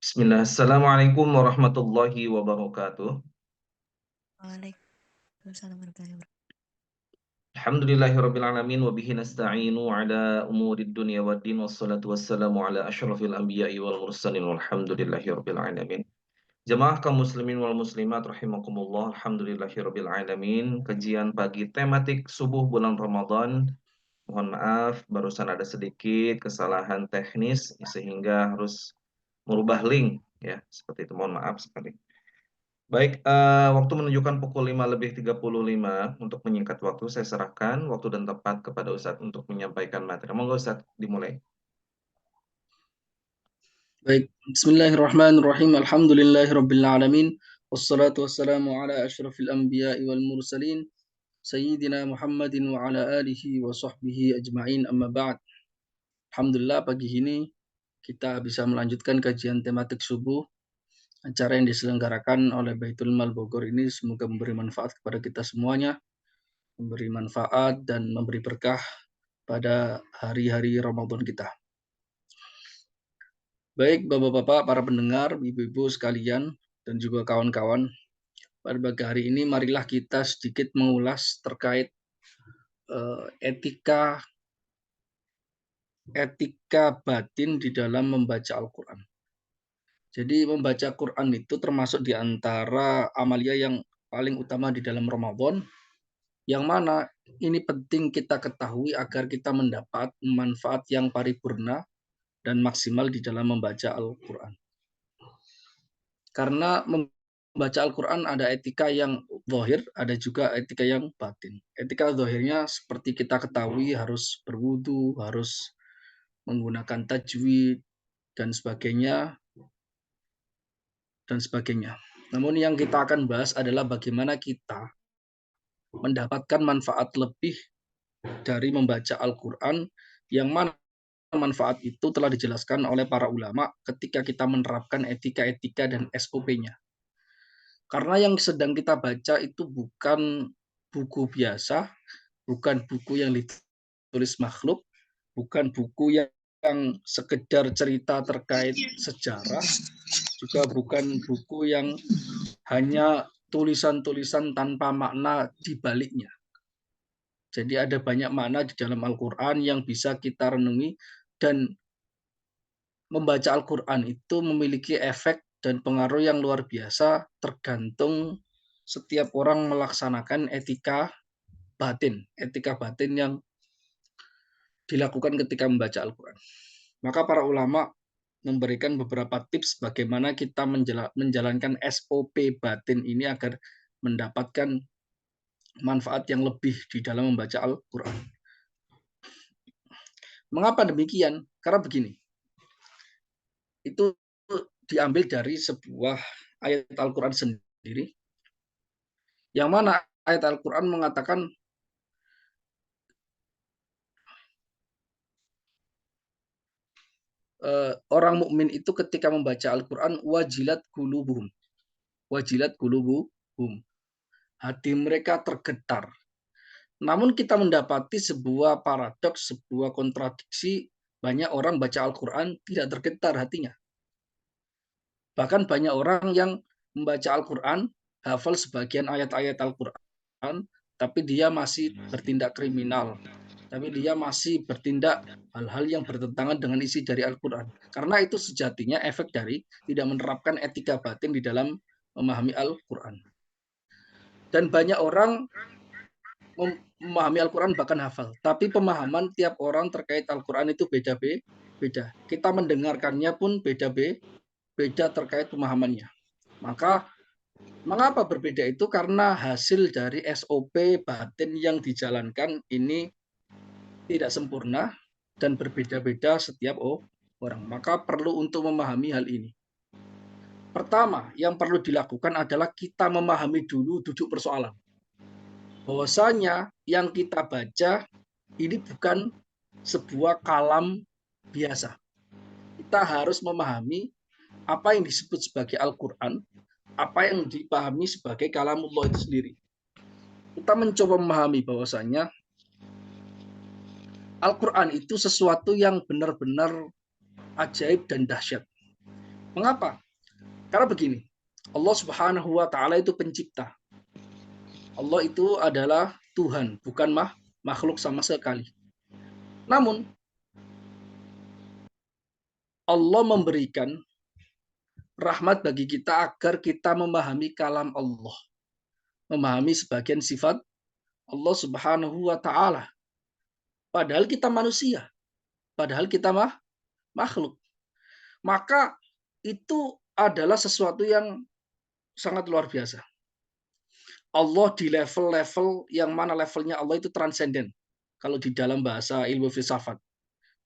Bismillah. Assalamualaikum warahmatullahi wabarakatuh. Waalaikumsalam warahmatullahi wabarakatuh. Alhamdulillahirabbil alamin wa bihi nasta'inu ala umurid dunya waddin wassalatu wassalamu ala asyrafil anbiya'i wal mursalin walhamdulillahirabbil alamin. Jemaah kaum muslimin wal muslimat rahimakumullah. Alhamdulillahirabbil alamin. Kajian pagi tematik subuh bulan Ramadan. Mohon maaf barusan ada sedikit kesalahan teknis sehingga harus merubah link ya. Seperti itu, mohon maaf sekali. Baik, waktu menunjukkan pukul 5:35 untuk menyingkat waktu, saya serahkan waktu dan tempat kepada Ustadz untuk menyampaikan materi. Monggo Ustadz, dimulai. Baik, Bismillahirrahmanirrahim. Alhamdulillahirabbil alamin. Wassalatu wassalamu ala asyrafil anbiya'i wal mursalin sayyidina Muhammadin wa ala alihi wa sahbihi ajma'in, amma ba'd. Alhamdulillah pagi ini kita bisa melanjutkan kajian tematik subuh. Acara yang diselenggarakan oleh Baitul Mal Bogor ini semoga memberi manfaat kepada kita semuanya, memberi manfaat dan memberi berkah pada hari-hari Ramadan kita. Baik Bapak-bapak, para pendengar, Ibu-ibu sekalian, dan juga kawan-kawan, pada pagi hari ini marilah kita sedikit mengulas terkait etika batin di dalam membaca Al-Quran. Jadi membaca Quran itu termasuk di antara amalia yang paling utama di dalam Ramadan, yang mana ini penting kita ketahui agar kita mendapat manfaat yang paripurna dan maksimal di dalam membaca Al-Quran. Karena membaca Al-Quran ada etika yang zahir, ada juga etika yang batin. Etika zahirnya seperti kita ketahui harus berwudu, harus menggunakan tajwid, dan sebagainya. Namun yang kita akan bahas adalah bagaimana kita mendapatkan manfaat lebih dari membaca Al-Quran, yang mana manfaat itu telah dijelaskan oleh para ulama ketika kita menerapkan etika-etika dan SOP-nya. Karena yang sedang kita baca itu bukan buku biasa, bukan buku yang ditulis makhluk, bukan buku yang sekedar cerita terkait sejarah, juga bukan buku yang hanya tulisan-tulisan tanpa makna di baliknya. Jadi ada banyak makna di dalam Al-Quran yang bisa kita renungi, dan membaca Al-Quran itu memiliki efek dan pengaruh yang luar biasa tergantung setiap orang melaksanakan etika batin yang dilakukan ketika membaca Al-Quran. Maka para ulama memberikan beberapa tips bagaimana kita menjalankan SOP batin ini agar mendapatkan manfaat yang lebih di dalam membaca Al-Quran. Mengapa demikian? Karena begini, itu diambil dari sebuah ayat Al-Quran sendiri, yang mana ayat Al-Quran mengatakan orang mukmin itu ketika membaca Al-Quran wajilat qulubuhum, hati mereka tergetar. Namun kita mendapati sebuah paradoks, sebuah kontradiksi, banyak orang baca Al-Quran tidak tergetar hatinya. Bahkan banyak orang yang membaca Al-Quran, hafal sebagian ayat-ayat Al-Quran, tapi dia masih bertindak kriminal, tapi dia masih bertindak hal-hal yang bertentangan dengan isi dari Al-Quran. Karena itu sejatinya efek dari tidak menerapkan etika batin di dalam memahami Al-Quran. Dan banyak orang memahami Al-Quran bahkan hafal, tapi pemahaman tiap orang terkait Al-Quran itu beda-beda. Kita mendengarkannya pun beda terkait pemahamannya. Maka mengapa berbeda itu? Karena hasil dari SOP batin yang dijalankan ini tidak sempurna dan berbeda-beda setiap orang. Maka perlu untuk memahami hal ini. Pertama, yang perlu dilakukan adalah kita memahami dulu duduk persoalan. Bahwasanya yang kita baca ini bukan sebuah kalam biasa. Kita harus memahami apa yang disebut sebagai Al-Quran, apa yang dipahami sebagai kalamullah itu sendiri. Kita mencoba memahami bahwasanya Al-Quran itu sesuatu yang benar-benar ajaib dan dahsyat. Mengapa? Karena begini, Allah Subhanahu wa Ta'ala itu pencipta. Allah itu adalah Tuhan, bukan makhluk sama sekali. Namun, Allah memberikan rahmat bagi kita agar kita memahami kalam Allah, memahami sebagian sifat Allah Subhanahu wa Ta'ala. Padahal kita manusia, padahal kita makhluk. Maka itu adalah sesuatu yang sangat luar biasa. Allah di level-level yang mana levelnya Allah itu transenden. Kalau di dalam bahasa ilmu filsafat,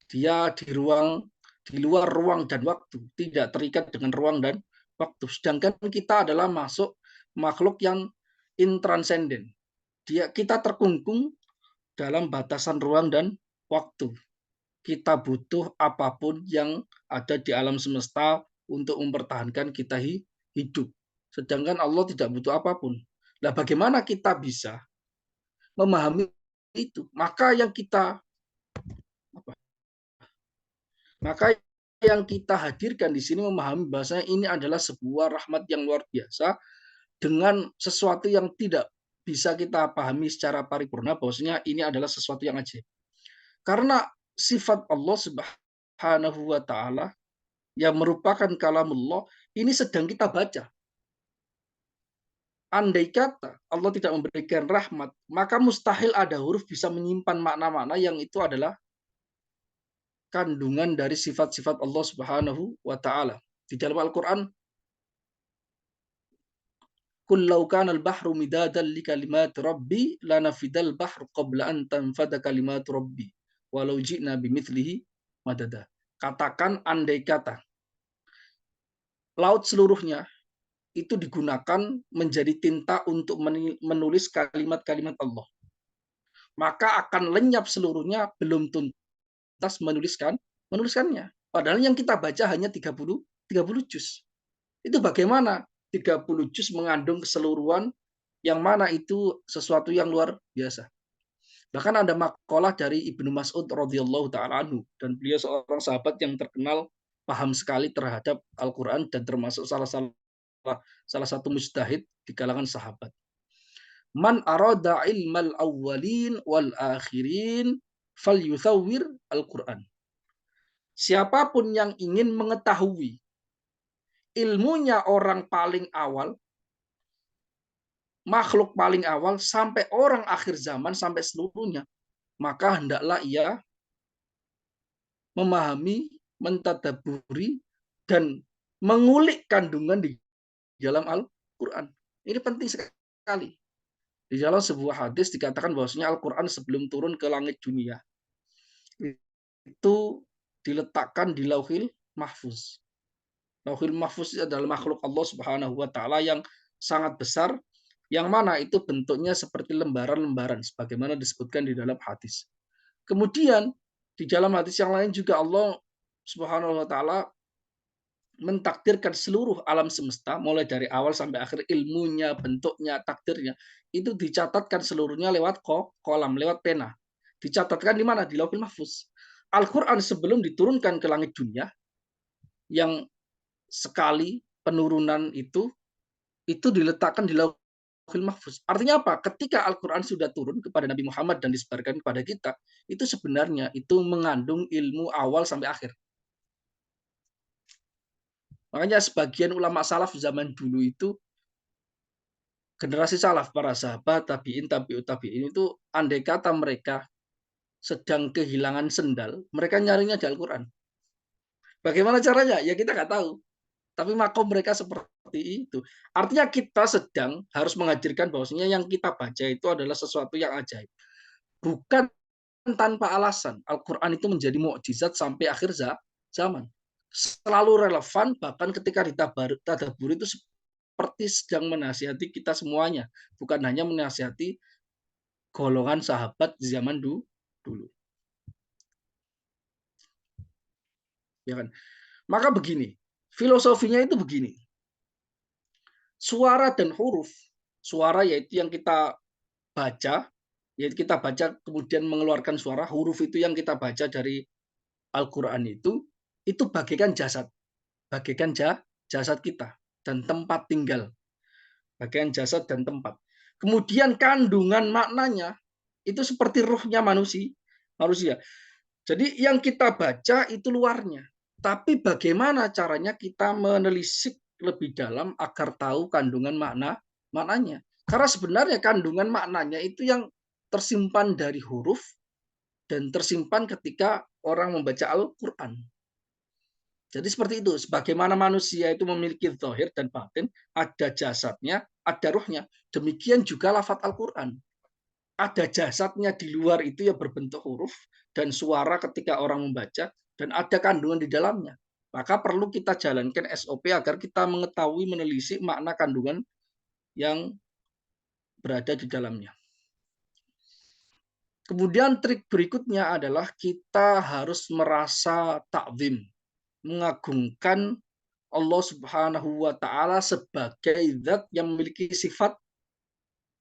dia di luar ruang dan waktu, tidak terikat dengan ruang dan waktu. Sedangkan kita adalah masuk makhluk yang intransenden. Kita terkungkung dalam batasan ruang dan waktu. Kita butuh apapun yang ada di alam semesta untuk mempertahankan kita hidup. Sedangkan Allah tidak butuh apapun. Nah, bagaimana kita bisa memahami itu? Maka yang kita hadirkan di sini memahami bahasanya ini adalah sebuah rahmat yang luar biasa dengan sesuatu yang tidak bisa kita pahami secara paripurna, bahwasanya ini adalah sesuatu yang ajaib. Karena sifat Allah Subhanahu wa Ta'ala yang merupakan kalamullah ini sedang kita baca. Andai kata Allah tidak memberikan rahmat, maka mustahil ada huruf bisa menyimpan makna-makna yang itu adalah kandungan dari sifat-sifat Allah Subhanahu wa Ta'ala. Di dalam Al-Quran, Qul law kana al-bahru midadan li kalimat rabbi lanafidal bahru qabla an tanfada kalimat rabbi walau ji'na bimithlihi madada. Katakan andai kata laut seluruhnya itu digunakan menjadi tinta untuk menulis kalimat-kalimat Allah. Maka akan lenyap seluruhnya, belum tuntas menuliskannya. Padahal yang kita baca hanya 30 juz. Itu bagaimana 30 juz mengandung keseluruhan yang mana itu sesuatu yang luar biasa. Bahkan ada makalah dari Ibnu Mas'ud radhiyallahu taala anhu, dan beliau seorang sahabat yang terkenal paham sekali terhadap Al-Qur'an dan termasuk salah satu mujtahid di kalangan sahabat. Man arada ilmal awwalin wal akhirin falyuthawwir Al-Qur'an. Siapapun yang ingin mengetahui ilmunya orang paling awal, makhluk paling awal sampai orang akhir zaman, sampai seluruhnya, maka hendaklah ia memahami, mentadaburi, dan mengulik kandungan di dalam Al-Quran. Ini penting sekali. Di dalam sebuah hadis dikatakan bahwasanya Al-Quran sebelum turun ke langit dunia itu diletakkan di Lauhil Mahfuz. Lauhil Mahfuz adalah makhluk Allah Subhanahu wa Ta'ala yang sangat besar, yang mana itu bentuknya seperti lembaran-lembaran sebagaimana disebutkan di dalam hadis. Kemudian di dalam hadis yang lain juga Allah Subhanahu wa Ta'ala mentakdirkan seluruh alam semesta mulai dari awal sampai akhir, ilmunya, bentuknya, takdirnya itu dicatatkan seluruhnya lewat kolam, lewat pena. Dicatatkan di mana? Di Lauhul Mahfuz. Al-Quran sebelum diturunkan ke langit dunia, yang sekali penurunan itu diletakkan di Lauhul Mahfuz. Artinya apa? Ketika Al-Quran sudah turun kepada Nabi Muhammad dan disebarkan kepada kita, itu sebenarnya itu mengandung ilmu awal sampai akhir. Makanya sebagian ulama salaf zaman dulu itu, generasi salaf, para sahabat, tabi'in, tabi'ut tabi'in itu, andai kata mereka sedang kehilangan sendal, mereka nyarinya di Al-Quran. Bagaimana caranya? Ya kita nggak tahu. Tapi makom mereka seperti itu. Artinya kita sedang harus menghadirkan bahwasanya yang kita baca itu adalah sesuatu yang ajaib. Bukan tanpa alasan. Al-Quran itu menjadi mukjizat sampai akhir zaman. Selalu relevan, bahkan ketika ditadabur itu seperti sedang menasihati kita semuanya. Bukan hanya menasihati golongan sahabat di zaman dulu. Ya kan? Maka begini, filosofinya itu begini. Suara dan huruf, suara yaitu yang kita baca, Yaitu kita baca kemudian mengeluarkan suara, huruf itu yang kita baca dari Al-Quran itu bagaikan jasad. Bagaikan jasad kita dan tempat tinggal. Bagaikan jasad dan tempat. Kemudian kandungan maknanya itu seperti ruhnya manusia. Jadi yang kita baca itu luarnya. Tapi bagaimana caranya kita menelisik lebih dalam agar tahu kandungan maknanya. Karena sebenarnya kandungan maknanya itu yang tersimpan dari huruf dan tersimpan ketika orang membaca Al-Quran. Jadi seperti itu. Sebagaimana manusia itu memiliki zahir dan batin, ada jasadnya, ada ruhnya. Demikian juga lafadz Al-Quran. Ada jasadnya di luar itu yang berbentuk huruf dan suara ketika orang membaca, dan ada kandungan di dalamnya. Maka perlu kita jalankan SOP agar kita mengetahui menelisik makna kandungan yang berada di dalamnya. Kemudian trik berikutnya adalah kita harus merasa takzim, mengagungkan Allah Subhanahu wa taala sebagai zat yang memiliki sifat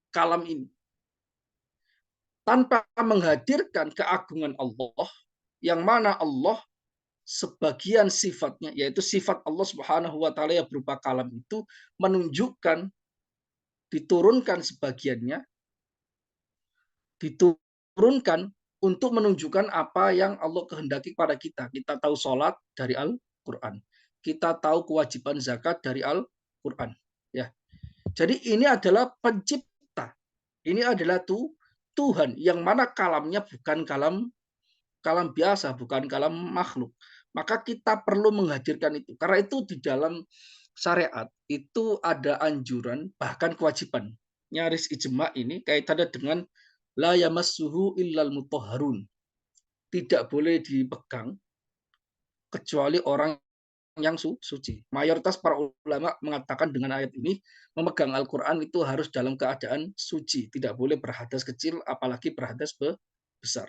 kalam ini. Tanpa menghadirkan keagungan Allah, yang mana Allah sebagian sifatnya, yaitu sifat Allah Subhanahu wa taala yang berupa kalam itu menunjukkan, diturunkan sebagiannya, diturunkan untuk menunjukkan apa yang Allah kehendaki pada kita. Kita tahu sholat dari Al-Quran. Kita tahu kewajiban zakat dari Al-Quran. Ya. Jadi ini adalah pencipta. Ini adalah Tuhan yang mana kalamnya bukan kalam biasa, bukan kalam makhluk. Maka kita perlu menghadirkan itu. Karena itu di dalam syariat itu ada anjuran, bahkan kewajiban. Nyaris ijma ini kaitannya dengan la yamassuhu illal mutahharun. Tidak boleh dipegang kecuali orang yang suci. Mayoritas para ulama mengatakan dengan ayat ini, memegang Al-Quran itu harus dalam keadaan suci. Tidak boleh berhadas kecil, apalagi berhadas besar.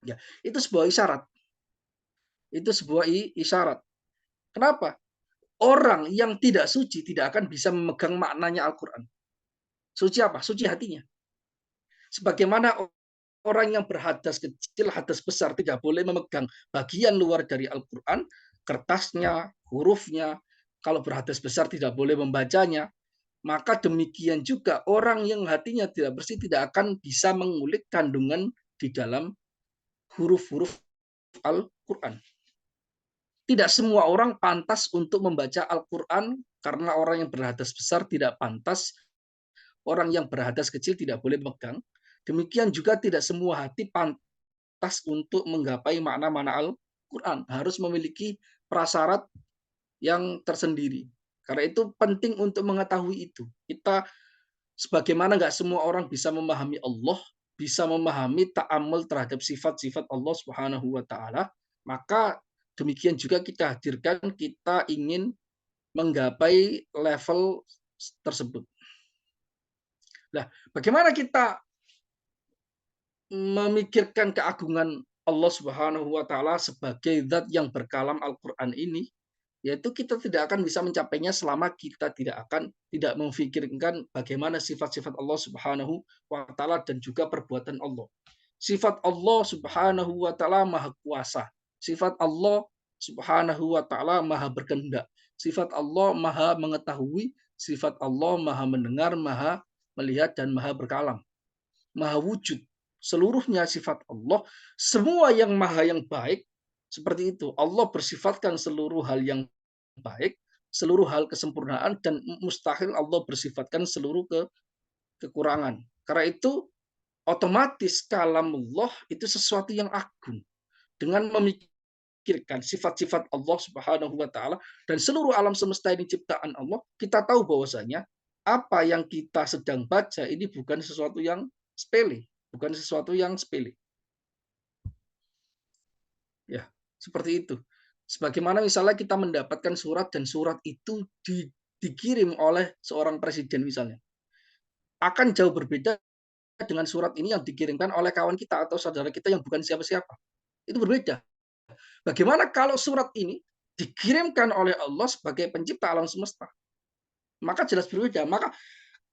Ya, itu sebuah isyarat. Itu sebuah isyarat. Kenapa? Orang yang tidak suci tidak akan bisa memegang maknanya Al-Quran. Suci apa? Suci hatinya. Sebagaimana orang yang berhadas kecil, hadas besar tidak boleh memegang bagian luar dari Al-Quran, kertasnya, hurufnya. Kalau berhadas besar tidak boleh membacanya. Maka demikian juga orang yang hatinya tidak bersih tidak akan bisa mengulik kandungan di dalam huruf-huruf Al-Quran. Tidak semua orang pantas untuk membaca Al-Quran karena orang yang berhadas besar tidak pantas, orang yang berhadas kecil tidak boleh megang. Demikian juga tidak semua hati pantas untuk menggapai makna-makna Al-Quran. Harus memiliki prasyarat yang tersendiri. Karena itu penting untuk mengetahui itu. Kita sebagaimana nggak semua orang bisa memahami Allah, bisa memahami ta'amul terhadap sifat-sifat Allah Subhanahu wa taala, maka demikian juga kita hadirkan, kita ingin menggapai level tersebut. Nah, bagaimana kita memikirkan keagungan Allah Subhanahu wa taala sebagai zat yang berkalam Al-Qur'an ini? Yaitu kita tidak akan bisa mencapainya selama kita tidak memfikirkan bagaimana sifat-sifat Allah Subhanahu wa taala dan juga perbuatan Allah. Sifat Allah Subhanahu wa taala Maha Kuasa. Sifat Allah Subhanahu wa taala Maha Berkehendak. Sifat Allah Maha Mengetahui, sifat Allah Maha Mendengar, Maha Melihat dan Maha Berkalam. Maha Wujud. Seluruhnya sifat Allah, semua yang maha yang baik seperti itu. Allah bersifatkan seluruh hal yang baik, seluruh hal kesempurnaan, dan mustahil Allah bersifatkan seluruh kekurangan. Karena itu otomatis kalamullah itu sesuatu yang agung. Dengan memikirkan sifat-sifat Allah Subhanahu wa taala dan seluruh alam semesta ini ciptaan Allah, kita tahu bahwasanya apa yang kita sedang baca ini bukan sesuatu yang sepele, bukan sesuatu yang sepele. Ya, seperti itu. Sebagaimana misalnya kita mendapatkan surat dan surat itu dikirim oleh seorang presiden misalnya. Akan jauh berbeda dengan surat ini yang dikirimkan oleh kawan kita atau saudara kita yang bukan siapa-siapa. Itu berbeda. Bagaimana kalau surat ini dikirimkan oleh Allah sebagai pencipta alam semesta? Maka jelas berbeda. Maka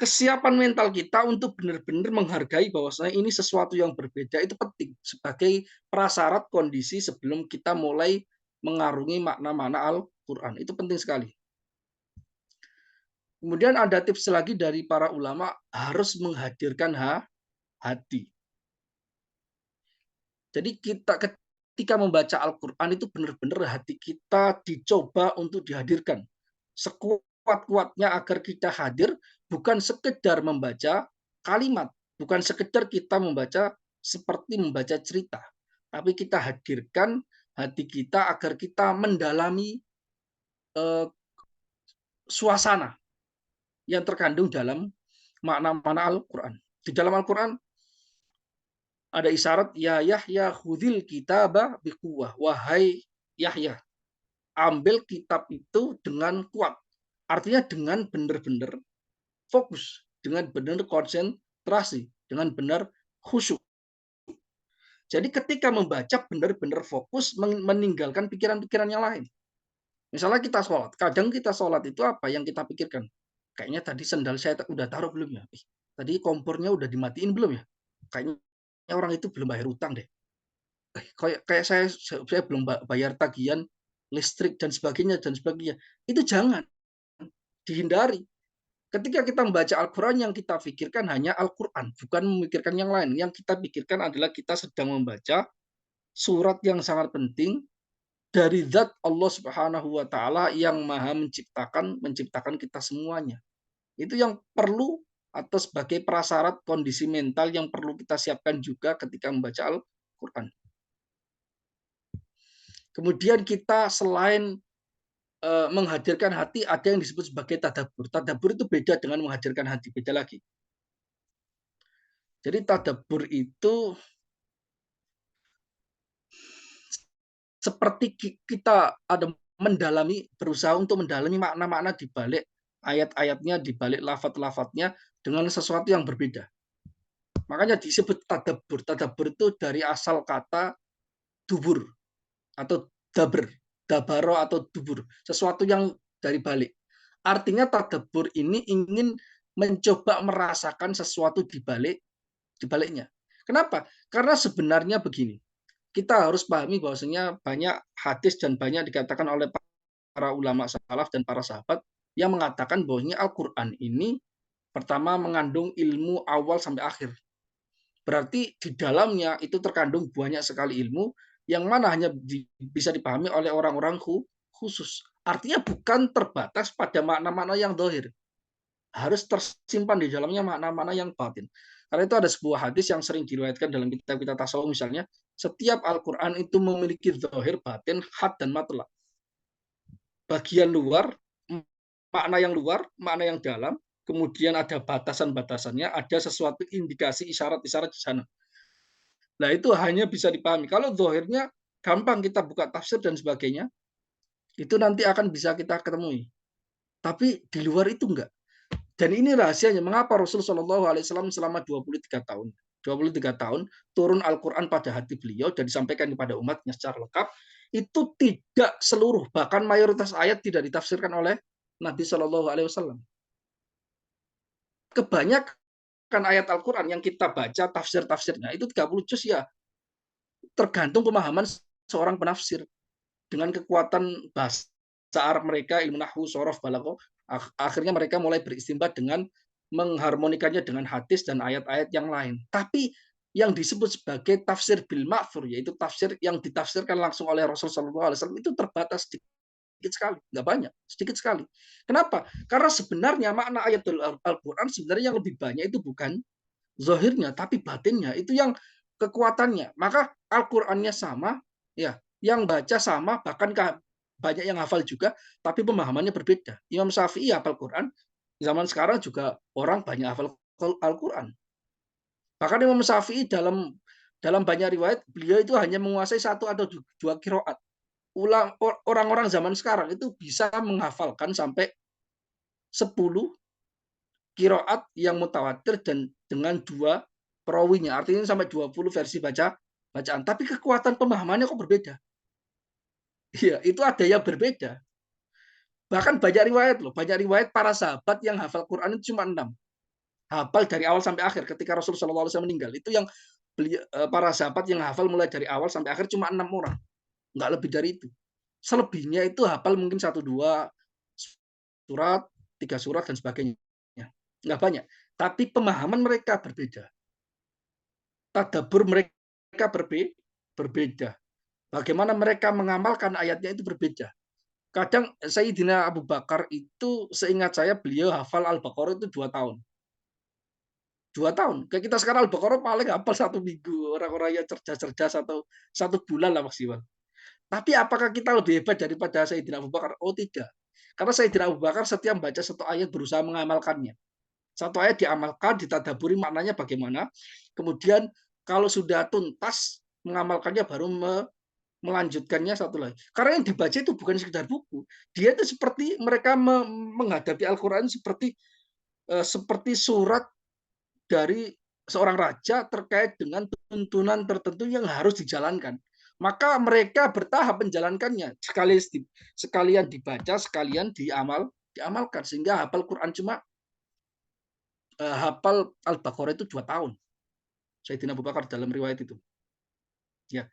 kesiapan mental kita untuk benar-benar menghargai bahwasanya ini sesuatu yang berbeda itu penting sebagai prasyarat kondisi sebelum kita mulai mengarungi makna-makna Al-Quran. Itu penting sekali. Kemudian ada tips lagi dari para ulama, harus menghadirkan hati. Jadi kita ketika membaca Al-Quran itu benar-benar hati kita dicoba untuk dihadirkan. Sekuat-kuatnya agar kita hadir, bukan sekedar membaca kalimat, bukan sekedar kita membaca seperti membaca cerita, tapi kita hadirkan hati kita agar kita mendalami eh, suasana yang terkandung dalam makna-makna Al-Quran. Di dalam Al-Quran ada isyarat ya Yahya khudil kitaba biquwah, wahai Yahya, ambil kitab itu dengan kuat. Artinya dengan benar-benar fokus, dengan benar konsentrasi, dengan benar khusyuk. Jadi ketika membaca benar-benar fokus, meninggalkan pikiran-pikiran yang lain. Misalnya kita sholat, kadang kita sholat itu apa yang kita pikirkan? Kayaknya tadi sendal saya udah taruh belum ya? Tadi kompornya udah dimatiin belum ya? Kayaknya orang itu belum bayar utang deh. Kayak saya belum bayar tagihan listrik dan sebagainya dan sebagainya. Itu jangan dihindari. Ketika kita membaca Al-Quran, yang kita pikirkan hanya Al-Quran, bukan memikirkan yang lain. Yang kita pikirkan adalah kita sedang membaca surat yang sangat penting dari zat Allah Subhanahu wa taala yang Maha menciptakan kita semuanya. Itu yang perlu atau sebagai prasyarat kondisi mental yang perlu kita siapkan juga ketika membaca Al-Quran. Kemudian kita selain menghadirkan hati, ada yang disebut sebagai tadabbur. Tadabbur itu beda dengan menghadirkan hati, beda lagi. Jadi tadabbur itu seperti kita ada berusaha untuk mendalami makna-makna di balik ayat-ayatnya, di balik lafaz-lafaznya dengan sesuatu yang berbeda. Makanya disebut tadabbur. Tadabbur itu dari asal kata dubur atau dabaro atau dubur, sesuatu yang dari balik. Artinya tadabbur ini ingin mencoba merasakan sesuatu di baliknya. Kenapa? Karena sebenarnya begini, kita harus pahami bahwasanya banyak hadis dan banyak dikatakan oleh para ulama salaf dan para sahabat yang mengatakan bahwasanya Al-Quran ini pertama mengandung ilmu awal sampai akhir. Berarti di dalamnya itu terkandung banyak sekali ilmu yang mana hanya bisa dipahami oleh orang-orang khusus. Artinya bukan terbatas pada makna-makna yang dohir. Harus tersimpan di dalamnya makna-makna yang batin. Karena itu ada sebuah hadis yang sering diriwayatkan dalam kitab-kitab tasawuf misalnya, setiap Al-Quran itu memiliki dohir, batin, had, dan matlab. Bagian luar, makna yang luar, makna yang dalam, kemudian ada batasan-batasannya, ada sesuatu indikasi isyarat-isyarat di sana. Nah itu hanya bisa dipahami. Kalau dohirnya gampang kita buka tafsir dan sebagainya, itu nanti akan bisa kita ketemui. Tapi di luar itu enggak. Dan ini rahasianya mengapa Rasul Shallallahu Alaihi Wasallam selama 23 tahun turun Al-Quran pada hati beliau dan disampaikan kepada umatnya secara lengkap, itu tidak seluruh, bahkan mayoritas ayat tidak ditafsirkan oleh Nabi Shallallahu Alaihi Wasallam. Kebanyakan ayat Al-Quran yang kita baca tafsir-tafsirnya itu 30 juz ya, tergantung pemahaman seorang penafsir dengan kekuatan bahasa Arab mereka, ilmu nahwu, sorof, balaghah, akhirnya mereka mulai beristimbat dengan mengharmonikannya dengan hadis dan ayat-ayat yang lain. Tapi yang disebut sebagai tafsir bil ma'thur, yaitu tafsir yang ditafsirkan langsung oleh Rasulullah SAW, itu terbatas sedikit sekali, nggak banyak, sedikit sekali. Kenapa? Karena sebenarnya makna ayat Al-Quran sebenarnya yang lebih banyak itu bukan zahirnya, tapi batinnya, itu yang kekuatannya. Maka Al-Qur'annya sama, ya, yang baca sama, bahkan banyak yang hafal juga, tapi pemahamannya berbeda. Imam Syafi'i hafal Quran, zaman sekarang juga orang banyak hafal Al-Quran. Bahkan Imam Syafi'i dalam banyak riwayat, beliau itu hanya menguasai satu atau dua kiroat. Orang-orang zaman sekarang itu bisa menghafalkan sampai 10 kiroat yang mutawatir dan dengan dua perawinya, artinya sampai 20 versi bacaan. Tapi kekuatan pemahamannya kok berbeda. Iya, itu ada yang berbeda. Bahkan banyak riwayat loh, banyak riwayat para sahabat yang hafal Quran itu cuma 6. hafal dari awal sampai akhir ketika Rasulullah SAW meninggal. Itu yang para sahabat yang hafal mulai dari awal sampai akhir cuma 6 orang, nggak lebih dari itu. Selebihnya itu hafal mungkin 1, 2 surat, 3 surat dan sebagainya. Nggak banyak. Tapi pemahaman mereka berbeda. Tadabbur mereka berbeda. Bagaimana mereka mengamalkan ayatnya itu berbeda. Kadang Sayyidina Abu Bakar itu seingat saya beliau hafal Al-Baqarah itu 2 tahun. 2 tahun. Kayak kita sekarang Al-Baqarah paling hafal 1 minggu. Orang-orang yang cerdas-cerdas atau 1 bulan lah maksimal. Tapi apakah kita lebih hebat daripada Sayyidina Abu Bakar? Oh tidak. Karena Sayyidina Abu Bakar setiap baca satu ayat berusaha mengamalkannya. Satu ayat diamalkan, ditadaburi maknanya bagaimana. Kemudian kalau sudah tuntas mengamalkannya baru melanjutkannya satu lagi. Karena yang dibaca itu bukan sekedar buku. Dia itu seperti mereka menghadapi Al-Quran seperti surat dari seorang raja terkait dengan tuntunan tertentu yang harus dijalankan. Maka mereka bertahap menjalankannya. Sekalian dibaca, sekalian diamalkan. Sehingga hafal Quran cuma hafal Al-Baqarah itu 2 tahun. Sayyidina Abu Bakar dalam riwayat itu. Ya.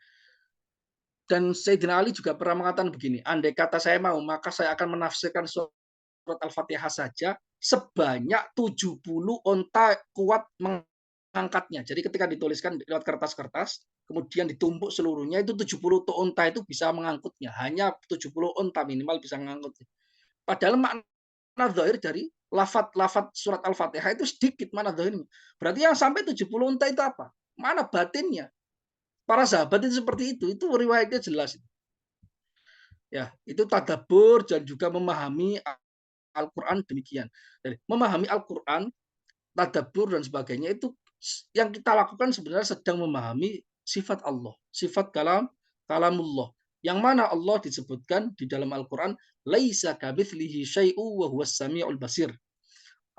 Dan Sayyidina Ali juga pernah mengatakan begini, andai kata saya mau, maka saya akan menafsirkan surat Al-Fatihah saja sebanyak 70 onta kuat mengangkatnya. Jadi ketika dituliskan lewat kertas-kertas, kemudian ditumpuk seluruhnya, itu 70 onta itu bisa mengangkutnya. Hanya 70 onta minimal bisa mengangkutnya. Padahal makna zahir dari lafat surat Al-Fatihah itu sedikit mana zahirnya. Berarti yang sampai 70 onta itu apa? Mana batinnya? Para sahabat itu seperti itu riwayatnya jelas. Ya, itu tadabbur dan juga memahami Al-Quran demikian. Jadi, memahami Al-Quran, tadabbur dan sebagainya itu yang kita lakukan sebenarnya sedang memahami sifat Allah, sifat kalamullah. Yang mana Allah disebutkan di dalam Al-Quran, laisa kamitslihi syai'un wa huwas samiul basir.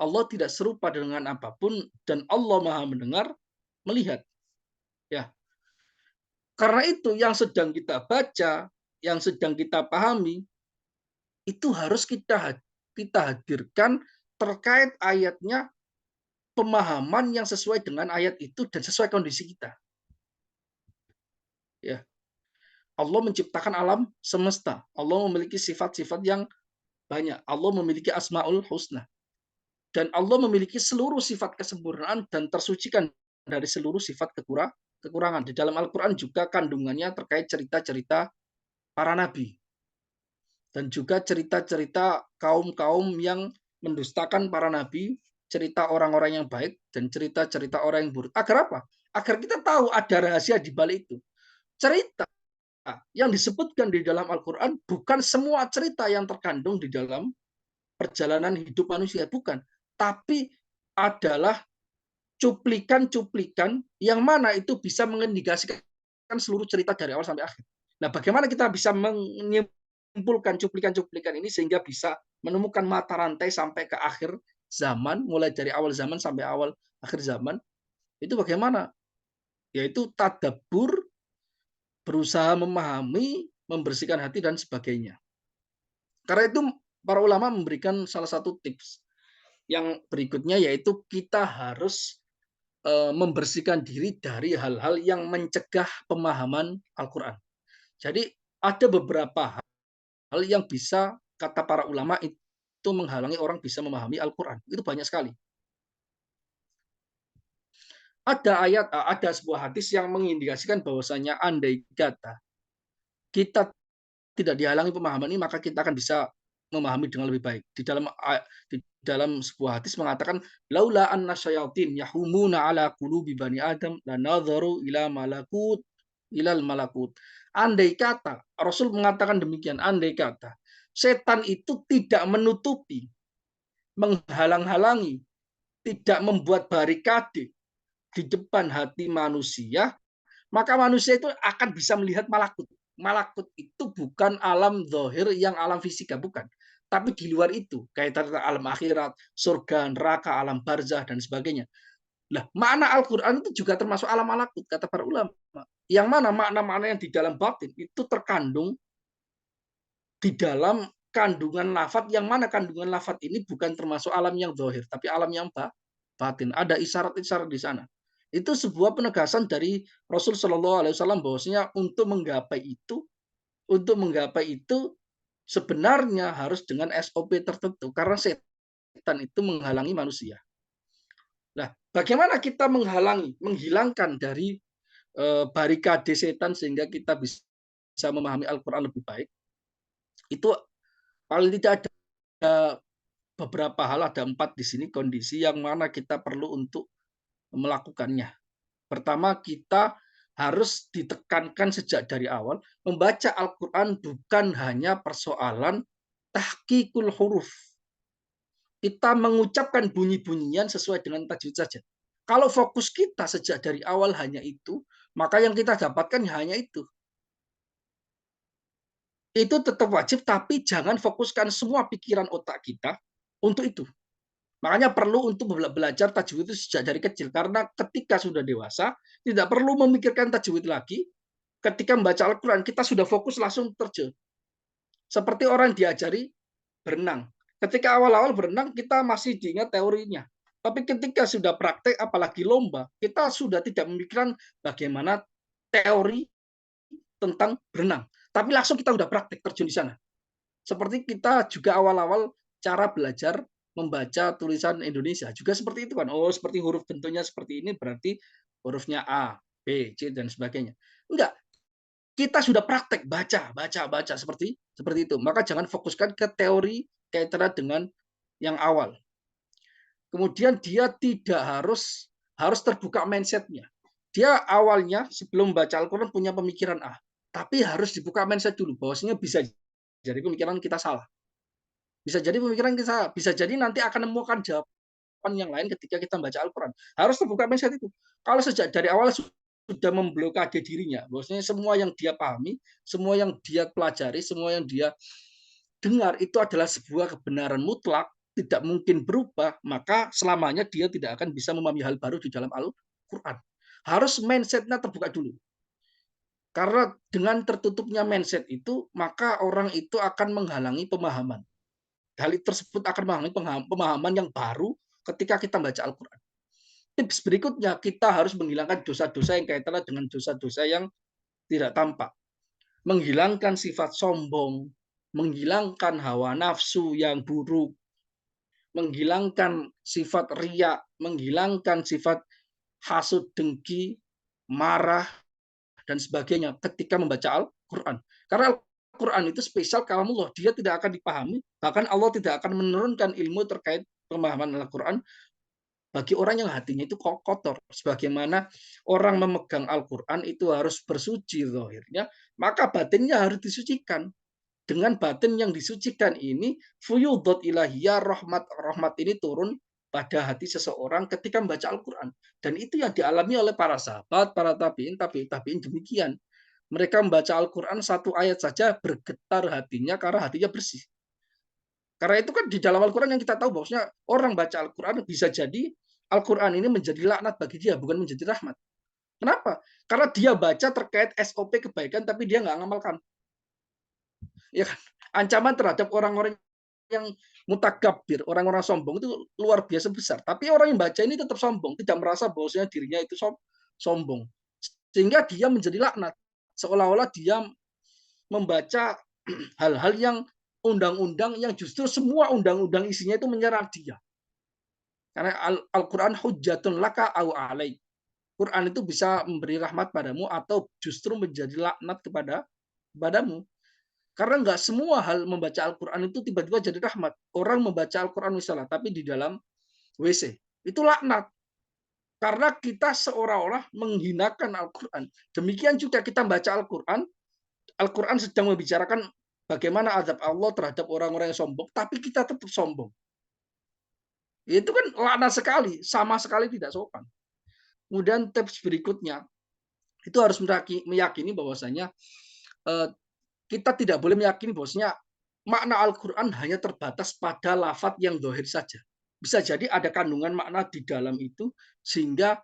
Allah tidak serupa dengan apapun dan Allah Maha mendengar, melihat. Ya. Karena itu yang sedang kita baca, yang sedang kita pahami, itu harus kita hadirkan terkait ayatnya, pemahaman yang sesuai dengan ayat itu dan sesuai kondisi kita. Ya. Allah menciptakan alam semesta. Allah memiliki sifat-sifat yang banyak. Allah memiliki asmaul husna. Dan Allah memiliki seluruh sifat kesempurnaan dan tersucikan dari seluruh sifat kekurangan. Di dalam Al-Quran juga kandungannya terkait cerita-cerita para nabi. Dan juga cerita-cerita kaum-kaum yang mendustakan para nabi, cerita orang-orang yang baik, dan cerita-cerita orang yang buruk. Agar apa? Agar kita tahu ada rahasia di balik itu. Cerita yang disebutkan di dalam Al-Quran bukan semua cerita yang terkandung di dalam perjalanan hidup manusia. Bukan. Tapi adalah cuplikan-cuplikan yang mana itu bisa mengindikasikan seluruh cerita dari awal sampai akhir. Nah, bagaimana kita bisa menyimpulkan cuplikan-cuplikan ini sehingga bisa menemukan mata rantai sampai ke akhir zaman, mulai dari awal zaman sampai awal akhir zaman, itu bagaimana? Yaitu tadabbur, berusaha memahami, membersihkan hati, dan sebagainya. Karena itu para ulama memberikan salah satu tips yang berikutnya, yaitu kita harus membersihkan diri dari hal-hal yang mencegah pemahaman Al-Quran. Jadi ada beberapa hal yang bisa, kata para ulama, itu menghalangi orang bisa memahami Al-Quran. Itu banyak sekali. Ada sebuah hadis yang mengindikasikan bahwasanya andai kata kita tidak dihalangi pemahaman ini, maka kita akan bisa memahami dengan lebih baik. Di dalam sebuah hadis mengatakan, laula anna syayatin yahumuna ala qulubi bani Adam lanadharu ilal malakut. Andai kata, Rasul mengatakan demikian, andai kata setan itu tidak menutupi, menghalang-halangi, tidak membuat barikade di depan hati manusia, maka manusia itu akan bisa melihat malakut. Malakut itu bukan alam zahir yang alam fisika, bukan. Tapi di luar itu, kaitan alam akhirat, surga, neraka, alam barzah, dan sebagainya. Nah, makna Al-Quran itu juga termasuk alam malakut, kata para ulama. Yang mana makna-makna yang di dalam batin itu terkandung di dalam kandungan lafaz, yang mana kandungan lafaz ini bukan termasuk alam yang zahir, tapi alam yang batin. Ada isyarat-isyarat di sana. Itu sebuah penegasan dari Rasul Shallallahu Alaihi Wasallam bahwasanya untuk menggapai itu sebenarnya harus dengan SOP tertentu karena setan itu menghalangi manusia. Nah, bagaimana kita menghilangkan dari barikade setan sehingga kita bisa memahami Al-Quran lebih baik? Itu paling tidak ada beberapa hal, ada 4 di sini kondisi yang mana kita perlu untuk melakukannya. Pertama, kita harus ditekankan sejak dari awal, membaca Al-Quran bukan hanya persoalan tahqiqul huruf. Kita mengucapkan bunyi-bunyian sesuai dengan tajwid saja. Kalau fokus kita sejak dari awal hanya itu, maka yang kita dapatkan hanya itu. Itu tetap wajib, tapi jangan fokuskan semua pikiran otak kita untuk itu. Makanya perlu untuk belajar tajwid itu sejak dari kecil. Karena ketika sudah dewasa, tidak perlu memikirkan tajwid lagi. Ketika membaca Al-Quran, kita sudah fokus langsung terjun. Seperti orang diajari berenang. Ketika awal-awal berenang, kita masih diingat teorinya. Tapi ketika sudah praktek, apalagi lomba, kita sudah tidak memikirkan bagaimana teori tentang berenang. Tapi langsung kita sudah praktek terjun di sana. Seperti kita juga awal-awal cara belajar membaca tulisan Indonesia juga seperti itu kan. Oh, seperti huruf bentuknya seperti ini berarti hurufnya A, B, C dan sebagainya. Enggak, kita sudah praktek baca seperti itu. Maka jangan fokuskan ke teori kaitannya dengan yang awal. Kemudian dia tidak harus terbuka mindsetnya. Dia awalnya sebelum baca Al-Quran punya pemikiran A, tapi harus dibuka mindset dulu bahwasanya bisa jadi pemikiran kita salah. Bisa jadi pemikiran kita, bisa jadi nanti akan menemukan jawaban yang lain ketika kita membaca Al-Quran. Harus terbuka mindset itu. Kalau sejak dari awal sudah memblokade dirinya, bahwasanya semua yang dia pahami, semua yang dia pelajari, semua yang dia dengar itu adalah sebuah kebenaran mutlak, tidak mungkin berubah, maka selamanya dia tidak akan bisa memahami hal baru di dalam Al-Quran. Harus mindsetnya terbuka dulu. Karena dengan tertutupnya mindset itu, maka orang itu akan menghalangi pemahaman. Hal tersebut akan menghalangi pemahaman yang baru ketika kita membaca Al-Quran. Tips berikutnya, kita harus menghilangkan dosa-dosa yang kaitannya dengan dosa-dosa yang tidak tampak. Menghilangkan sifat sombong, menghilangkan hawa nafsu yang buruk, menghilangkan sifat riya, menghilangkan sifat hasud, dengki, marah, dan sebagainya ketika membaca Al-Quran. Karena Al-Quran itu spesial kalamullah, dia tidak akan dipahami, bahkan Allah tidak akan menurunkan ilmu terkait pemahaman Al-Quran bagi orang yang hatinya itu kotor. Sebagaimana orang memegang Al-Quran itu harus bersuci zahirnya, maka batinnya harus disucikan. Dengan batin yang disucikan ini, fuyudot ilahiyah, rahmat ini turun pada hati seseorang ketika membaca Al-Quran. Dan itu yang dialami oleh para sahabat, para tabiin demikian. Mereka membaca Al-Quran satu ayat saja bergetar hatinya karena hatinya bersih. Karena itu kan di dalam Al-Quran yang kita tahu bahwasanya orang baca Al-Quran bisa jadi Al-Quran ini menjadi laknat bagi dia, bukan menjadi rahmat. Kenapa? Karena dia baca terkait SOP kebaikan, tapi dia nggak ngamalkan. Ya kan? Ancaman terhadap orang-orang yang mutakabir, orang-orang sombong itu luar biasa besar. Tapi orang yang baca ini tetap sombong, tidak merasa bahwasanya dirinya itu sombong. Sehingga dia menjadi laknat. Seolah-olah dia membaca hal-hal yang undang-undang yang justru semua undang-undang isinya itu menyerang dia. Karena Al-Quran hujjatun laka au alaik. Quran itu bisa memberi rahmat padamu atau justru menjadi laknat kepadamu. Karena nggak semua hal membaca Al-Quran itu tiba-tiba jadi rahmat. Orang membaca Al-Quran misalnya, tapi di dalam WC. Itu laknat. Karena kita seolah-olah menghinakan Al-Quran. Demikian juga kita membaca Al-Quran. Al-Quran sedang membicarakan bagaimana azab Allah terhadap orang-orang yang sombong, tapi kita tetap sombong. Itu kan laknat sekali, sama sekali tidak sopan. Kemudian tips berikutnya, itu harus meyakini bahwasanya kita tidak boleh meyakini bahwasanya makna Al-Quran hanya terbatas pada lafaz yang dohir saja. Bisa jadi ada kandungan makna di dalam itu, sehingga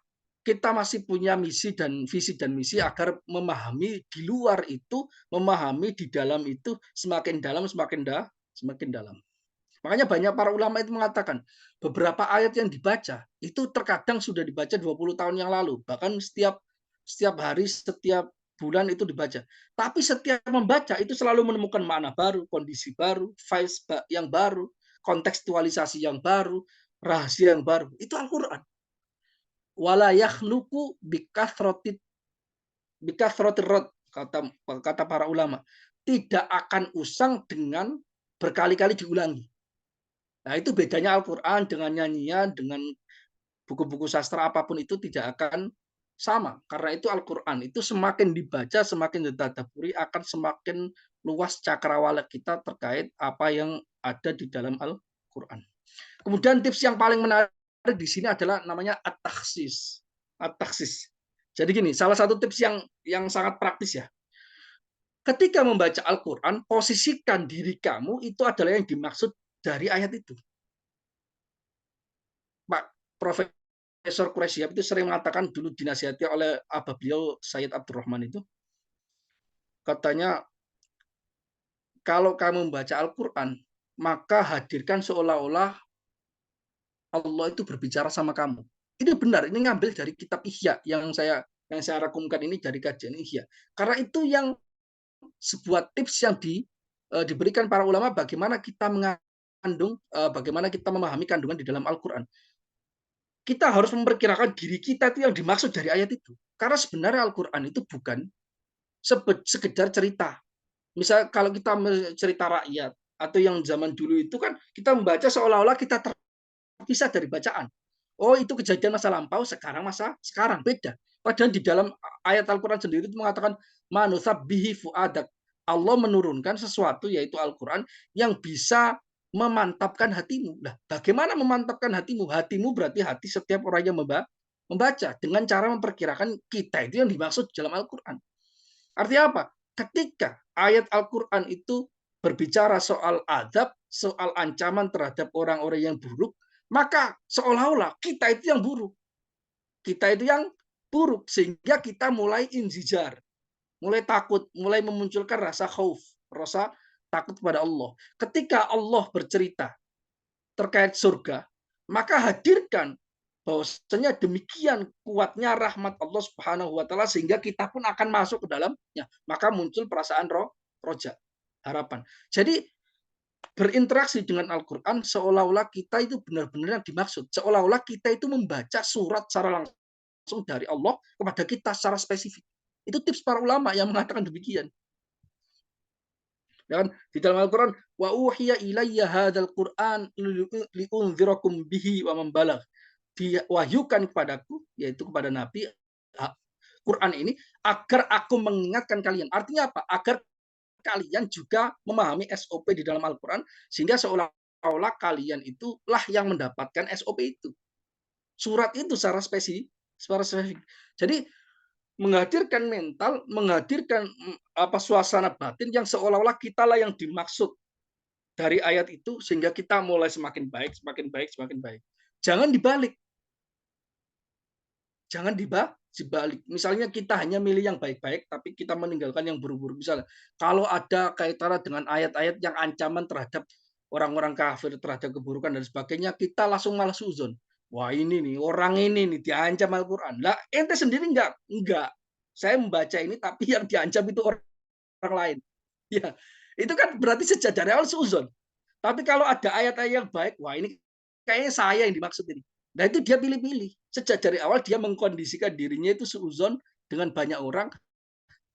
kita masih punya misi dan visi dan misi agar memahami di luar itu, memahami di dalam itu semakin dalam, semakin dalam. Makanya banyak para ulama itu mengatakan, beberapa ayat yang dibaca, itu terkadang sudah dibaca 20 tahun yang lalu. Bahkan setiap setiap hari, setiap bulan itu dibaca. Tapi setiap membaca itu selalu menemukan makna baru, kondisi baru, vibes yang baru, kontekstualisasi yang baru, rahasia yang baru. Itu Al-Quran. Wala yakhluqu bikathrotir kata kata para ulama. Tidak akan usang dengan berkali-kali diulangi. Nah, itu bedanya Al-Quran dengan nyanyian, dengan buku-buku sastra apapun itu tidak akan sama. Karena itu Al-Quran itu semakin dibaca, semakin ditadaburi akan semakin luas cakrawala kita terkait apa yang ada di dalam Al-Quran. Kemudian tips yang paling menarik di sini adalah namanya at-takhsis. At-takhsis. Jadi gini, salah satu tips yang sangat praktis ya. Ketika membaca Al-Quran, posisikan diri kamu itu adalah yang dimaksud dari ayat itu. Pak Profesor Quraisyihab itu sering mengatakan dulu dinasihati oleh abah beliau Sayyid Abdurrahman itu, katanya kalau kamu membaca Al-Quran, maka hadirkan seolah-olah Allah itu berbicara sama kamu. Ini benar, ini ngambil dari kitab Ihya yang saya rangkumkan ini dari kajian Ihya. Karena itu yang sebuah tips yang diberikan para ulama bagaimana kita mengandung, bagaimana kita memahami kandungan di dalam Al-Quran. Kita harus memperkirakan diri kita itu yang dimaksud dari ayat itu. Karena sebenarnya Al-Quran itu bukan sekedar cerita. Misal kalau kita cerita rakyat atau yang zaman dulu itu kan kita membaca seolah-olah kita terpisah dari bacaan. Oh, itu kejadian masa lampau, sekarang masa sekarang beda. Padahal di dalam ayat Al-Quran sendiri itu mengatakan manusab bihi fuadak. Allah menurunkan sesuatu yaitu Al-Quran yang bisa memantapkan hatimu. Nah, bagaimana memantapkan hatimu? Hatimu berarti hati setiap orang yang membaca dengan cara memperkirakan kita itu yang dimaksud dalam Al-Quran. Artinya apa? Ketika ayat Al-Quran itu berbicara soal adab, soal ancaman terhadap orang-orang yang buruk, maka seolah-olah kita itu yang buruk. Kita itu yang buruk. Sehingga kita mulai inzijar, mulai takut, mulai memunculkan rasa khauf, rasa takut kepada Allah. Ketika Allah bercerita terkait surga, maka hadirkan bahwasanya demikian kuatnya rahmat Allah Subhanahu wa taala sehingga kita pun akan masuk ke dalamnya. Maka muncul perasaan roja, harapan. Jadi berinteraksi dengan Al-Quran seolah-olah kita itu benar-benar yang dimaksud. Seolah-olah kita itu membaca surat secara langsung dari Allah kepada kita secara spesifik. Itu tips para ulama yang mengatakan demikian. Dan di dalam Al-Quran, wa uhiya ilayya hadzal Qur'an liunzirakum bihi wa man balagh. Diwahyukan kepadaku, yaitu kepada Nabi, Quran ini agar aku mengingatkan kalian. Artinya apa? Agar kalian juga memahami SOP di dalam Al-Quran sehingga seolah-olah kalian itulah yang mendapatkan SOP itu. Surat itu secara spesifik. Jadi menghadirkan mental, menghadirkan suasana batin yang seolah-olah kitalah yang dimaksud dari ayat itu sehingga kita mulai semakin baik, semakin baik, semakin baik. Jangan dibalik. Jangan dibalik. Misalnya kita hanya milih yang baik-baik, tapi kita meninggalkan yang buruk-buruk. Misalnya, kalau ada kaitannya dengan ayat-ayat yang ancaman terhadap orang-orang kafir, terhadap keburukan dan sebagainya, kita langsung malah suzon. Wah ini nih, orang ini nih diancam Al-Quran. Lah, ente sendiri enggak. Saya membaca ini, tapi yang diancam itu orang lain. Ya, itu kan berarti sejak dari awal suzon. Tapi kalau ada ayat-ayat yang baik, wah ini kayaknya saya yang dimaksud ini. Nah itu dia pilih-pilih. Sejak dari awal dia mengkondisikan dirinya itu seuzon dengan banyak orang,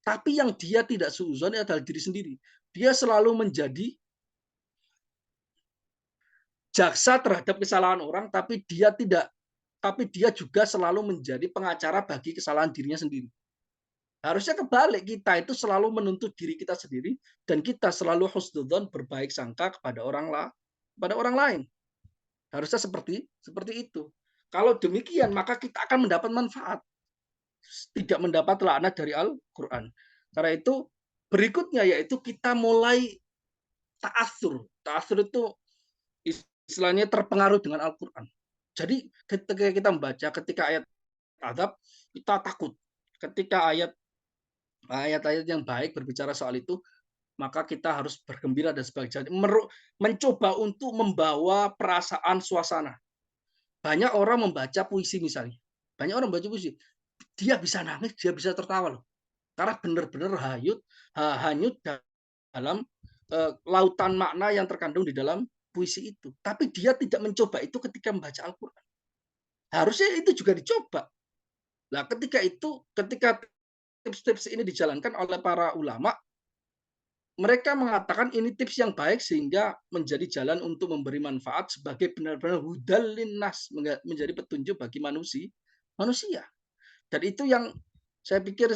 tapi yang dia tidak seuzon adalah diri sendiri. Dia selalu menjadi jaksa terhadap kesalahan orang, tapi dia juga selalu menjadi pengacara bagi kesalahan dirinya sendiri. Harusnya kebalik, kita itu selalu menuntut diri kita sendiri dan kita selalu husnudzon, berbaik sangka kepada orang lain. Harusnya seperti itu. Kalau demikian, maka kita akan mendapat manfaat. Tidak mendapat laknat dari Al-Quran. Karena itu, berikutnya yaitu kita mulai ta'athur. Ta'athur itu istilahnya terpengaruh dengan Al-Quran. Jadi ketika kita membaca, ketika ayat adab, kita takut. Ketika ayat-ayat yang baik berbicara soal itu, maka kita harus bergembira dan sebagainya. Mencoba untuk membawa perasaan suasana. Banyak orang membaca puisi misalnya. Banyak orang membaca puisi. Dia bisa nangis, dia bisa tertawa loh. Karena benar-benar hanyut dalam lautan makna yang terkandung di dalam puisi itu. Tapi dia tidak mencoba itu ketika membaca Al-Quran. Harusnya itu juga dicoba. Nah, ketika tips-tips ini dijalankan oleh para ulama, mereka mengatakan ini tips yang baik sehingga menjadi jalan untuk memberi manfaat sebagai benar-benar hudal linnas, menjadi petunjuk bagi manusia. Dan itu yang saya pikir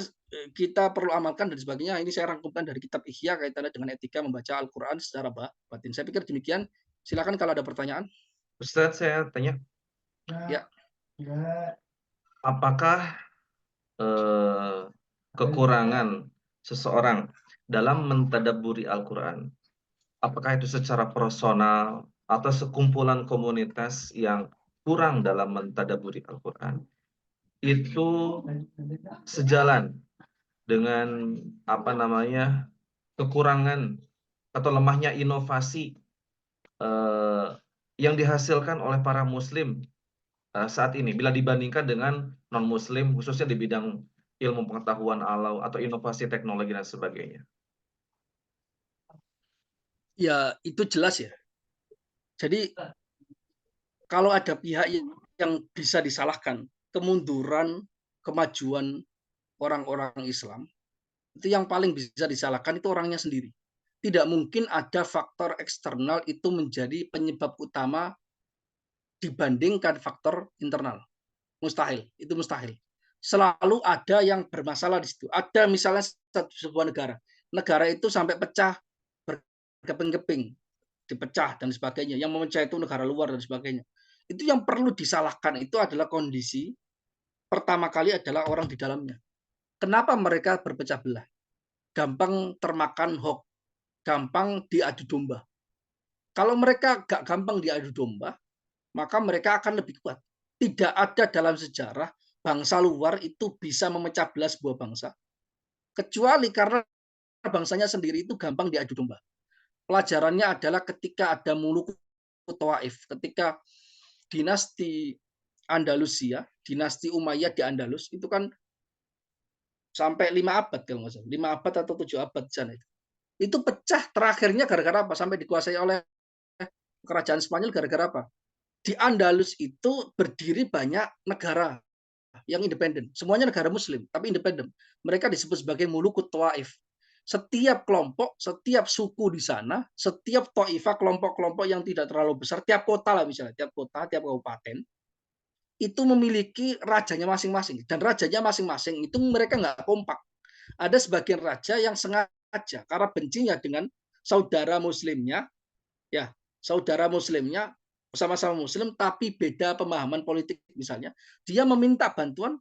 kita perlu amalkan dan sebagainya. Ini saya rangkumkan dari kitab Ihya kaitannya dengan etika membaca Al-Quran secara batin. Saya pikir demikian. Silakan kalau ada pertanyaan. Ustadz, saya tanya, Ya, apakah kekurangan seseorang dalam mentadabburi Al-Quran, apakah itu secara personal atau sekumpulan komunitas yang kurang dalam mentadabburi Al-Quran, itu sejalan dengan kekurangan atau lemahnya inovasi eh, yang dihasilkan oleh para Muslim saat ini bila dibandingkan dengan non-Muslim, khususnya di bidang ilmu pengetahuan alam atau inovasi teknologi dan sebagainya. ya itu jelas ya. Jadi kalau ada pihak yang bisa disalahkan, kemunduran, kemajuan orang-orang Islam, itu yang paling bisa disalahkan itu orangnya sendiri. Tidak mungkin ada faktor eksternal itu menjadi penyebab utama dibandingkan faktor internal. Mustahil, itu mustahil. Selalu ada yang bermasalah di situ. Ada misalnya sebuah negara. Negara itu sampai pecah, berkeping-keping, dipecah dan sebagainya. Yang memecah itu negara luar dan sebagainya. Itu yang perlu disalahkan itu adalah kondisi pertama kali adalah orang di dalamnya. Kenapa mereka berpecah belah? Gampang termakan hoax, gampang diadu domba. Kalau mereka gak gampang diadu domba, maka mereka akan lebih kuat. Tidak ada dalam sejarah bangsa luar itu bisa memecah belah sebuah bangsa, kecuali karena bangsanya sendiri itu gampang diadu domba. Pelajarannya adalah ketika ada muluk Tawaif, ketika dinasti Andalusia, dinasti Umayyah di Andalus itu kan sampai 5 abad kalau nggak salah, 5 abad atau 7 abad sana itu. Itu pecah terakhirnya gara-gara apa? Sampai dikuasai oleh kerajaan Spanyol gara-gara apa? Di Andalus itu berdiri banyak negara yang independen. Semuanya negara Muslim, tapi independen. Mereka disebut sebagai mulukut Tawaif. Setiap kelompok, setiap suku di sana, setiap toifah, kelompok-kelompok yang tidak terlalu besar, tiap kota lah misalnya, tiap kota, tiap kabupaten, itu memiliki rajanya masing-masing. Dan rajanya masing-masing itu mereka nggak kompak. Ada sebagian raja yang sengaja, karena bencinya dengan saudara muslimnya, ya saudara muslimnya sama-sama muslim tapi beda pemahaman politik misalnya, dia meminta bantuan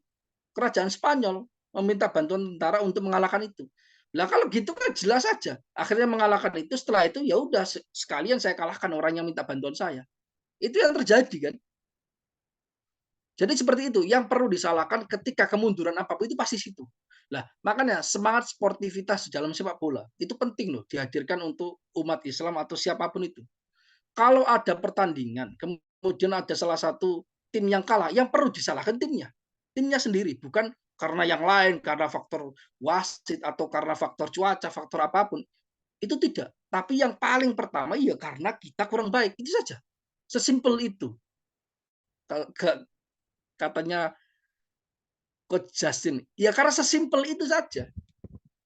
kerajaan Spanyol, meminta bantuan tentara untuk mengalahkan itu. Lah kalau gitu kan jelas saja, akhirnya mengalahkan itu, setelah itu ya udah sekalian saya kalahkan orang yang minta bantuan saya. Itu yang terjadi kan. Jadi seperti itu, yang perlu disalahkan ketika kemunduran apapun itu pasti situ. Lah, makanya semangat sportivitas dalam sepak bola itu penting loh dihadirkan untuk umat Islam atau siapapun itu. Kalau ada pertandingan, kemudian ada salah satu tim yang kalah, yang perlu disalahkan timnya. Timnya sendiri, bukan karena yang lain, karena faktor wasit atau karena faktor cuaca, faktor apapun. Itu tidak. Tapi yang paling pertama ya karena kita kurang baik. Itu saja. Sesimpel itu. Katanya Coach Justin. Ya karena sesimpel itu saja.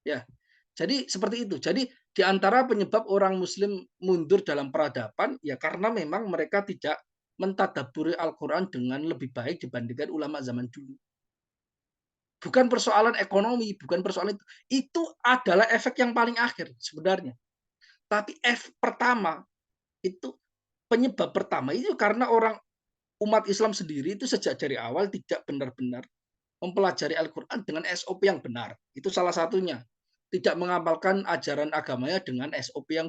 Ya. Jadi seperti itu. Jadi di antara penyebab orang muslim mundur dalam peradaban ya karena memang mereka tidak mentadabburi Al-Quran dengan lebih baik dibandingkan ulama zaman dulu. Bukan persoalan ekonomi, bukan persoalan itu. Itu adalah efek yang paling akhir sebenarnya. Tapi efek pertama itu penyebab pertama itu karena orang umat Islam sendiri itu sejak dari awal tidak benar-benar mempelajari Al-Quran dengan SOP yang benar. Itu salah satunya. Tidak mengamalkan ajaran agamanya dengan SOP yang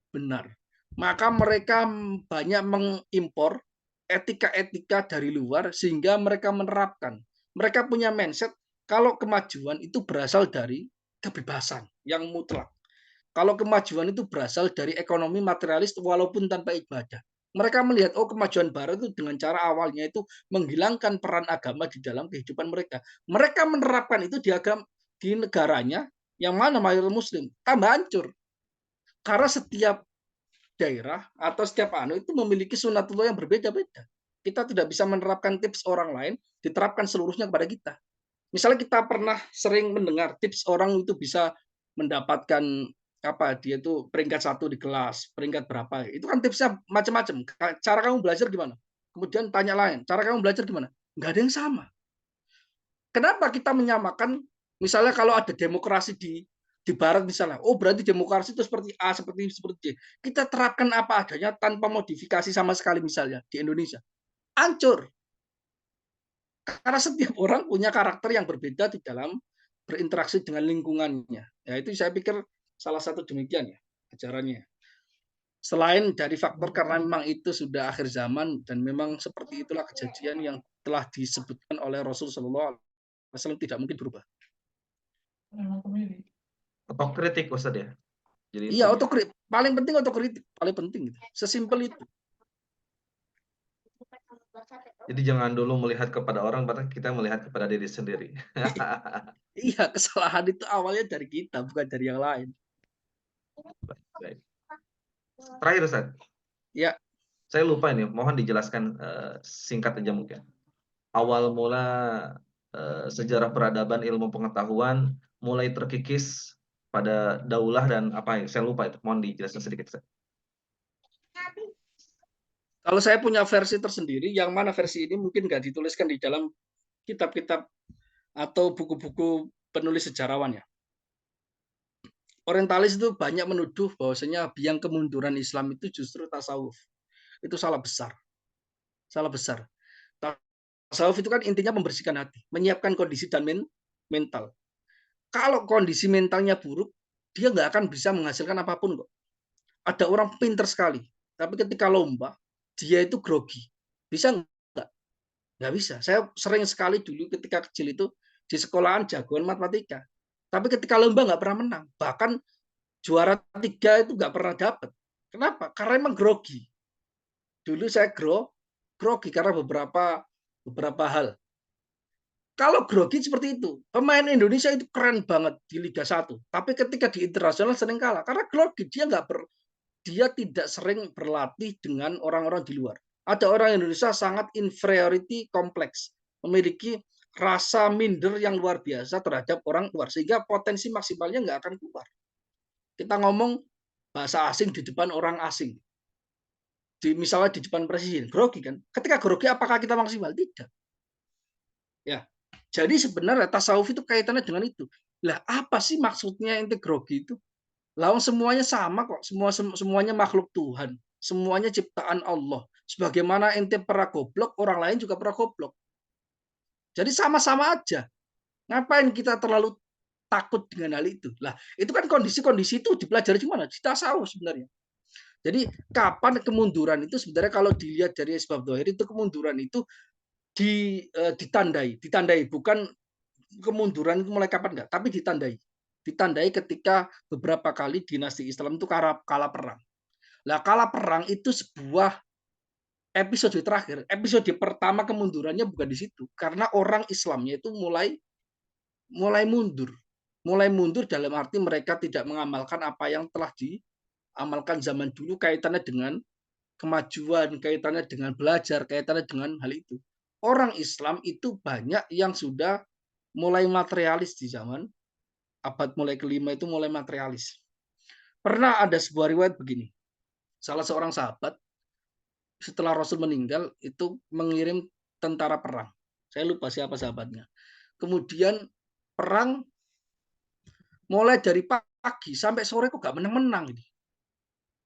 benar. Maka mereka banyak mengimpor etika-etika dari luar sehingga mereka menerapkan. Mereka punya mindset kalau kemajuan itu berasal dari kebebasan yang mutlak. kalau kemajuan itu berasal dari ekonomi materialis walaupun tanpa ibadah. Mereka melihat, oh kemajuan barat itu dengan cara awalnya itu menghilangkan peran agama di dalam kehidupan mereka. Mereka menerapkan itu di negaranya yang mana mayoritas muslim, tambah hancur. Karena setiap daerah atau setiap itu memiliki sunatullah yang berbeda-beda. Kita tidak bisa menerapkan tips orang lain, diterapkan seluruhnya kepada kita. Misalnya kita pernah sering mendengar tips orang itu bisa mendapatkan dia itu peringkat 1 di kelas, peringkat berapa. Itu kan tipsnya macam-macam. Cara kamu belajar gimana? Kemudian tanya lain, cara kamu belajar gimana? Nggak ada yang sama. Kenapa kita menyamakan misalnya kalau ada demokrasi di barat misalnya, oh berarti demokrasi itu seperti A, seperti C. Kita terapkan apa adanya tanpa modifikasi sama sekali misalnya di Indonesia. Hancur. Karena setiap orang punya karakter yang berbeda di dalam berinteraksi dengan lingkungannya. Ya itu saya pikir salah satu demikian ya ajarannya. Selain dari faktor karena memang itu sudah akhir zaman dan memang seperti itulah kejadian yang telah disebutkan oleh Rasul Shallallahu Alaihi Wasallam tidak mungkin berubah. Otokritik Ustaz ya. Jadi Iya, intinya. otokritik. Paling penting otokritik, paling penting gitu. Sesimpel itu. Jadi jangan dulu melihat kepada orang, bahkan kita melihat kepada diri sendiri. Iya, kesalahan itu awalnya dari kita, bukan dari yang lain. Baik. Terakhir Ustaz, Ya, saya lupa ini, mohon dijelaskan singkat aja mungkin. Awal mula sejarah peradaban ilmu pengetahuan mulai terkikis pada daulah dan apa ya? Saya lupa itu. Mohon dijelaskan sedikit Ustaz. kalau saya punya versi tersendiri, yang mana versi ini mungkin nggak dituliskan di dalam kitab-kitab atau buku-buku penulis sejarawan ya. Orientalis itu banyak menuduh bahwasanya biang kemunduran Islam itu justru tasawuf. Itu salah besar. Salah besar. Tasawuf itu kan intinya membersihkan hati, menyiapkan kondisi dan mental. Kalau kondisi mentalnya buruk, dia nggak akan bisa menghasilkan apapun kok. Ada orang pinter sekali, tapi ketika lomba, dia itu grogi. Bisa nggak? Nggak bisa. Saya sering sekali dulu ketika kecil itu di sekolahan jagoan matematika. Tapi ketika lomba nggak pernah menang. Bahkan juara 3 itu nggak pernah dapat. Kenapa? Karena emang grogi. Dulu saya grogi karena beberapa hal. Kalau grogi seperti itu, pemain Indonesia itu keren banget di Liga 1. Tapi ketika di internasional sering kalah. Karena grogi, dia tidak sering berlatih dengan orang-orang di luar. Ada orang Indonesia sangat inferiority complex, memiliki rasa minder yang luar biasa terhadap orang luar, sehingga potensi maksimalnya nggak akan keluar. Kita ngomong bahasa asing di depan orang asing, misalnya di depan presiden, grogi kan? Ketika grogi, apakah kita maksimal? Tidak. Ya, jadi sebenarnya tasawuf itu kaitannya dengan itu. Lah apa sih maksudnya ente grogi itu? Lawan semuanya sama kok, semuanya makhluk Tuhan, semuanya ciptaan Allah. Sebagaimana ente pernah goblok, orang lain juga pernah goblok. Jadi sama-sama aja. Ngapain kita terlalu takut dengan hal itu? Lah, itu kan kondisi-kondisi itu dipelajari di mana? Di tasawuf sebenarnya. Jadi kapan kemunduran itu sebenarnya kalau dilihat dari sebab dohir itu kemunduran itu ditandai bukan kemunduran itu mulai kapan enggak, tapi ditandai ketika beberapa kali dinasti Islam itu kalah perang. Nah, kalah perang itu sebuah episode terakhir. Episode pertama kemundurannya bukan di situ, karena orang Islamnya itu mulai mundur. Mulai mundur dalam arti mereka tidak mengamalkan apa yang telah diamalkan zaman dulu kaitannya dengan kemajuan, kaitannya dengan belajar, kaitannya dengan hal itu. Orang Islam itu banyak yang sudah mulai materialis di zaman abad mulai kelima itu mulai materialis. Pernah ada sebuah riwayat begini, salah seorang sahabat setelah Rasul meninggal itu mengirim tentara perang. Saya lupa siapa sahabatnya. Kemudian perang mulai dari pagi sampai sore kok gak menang-menang ini.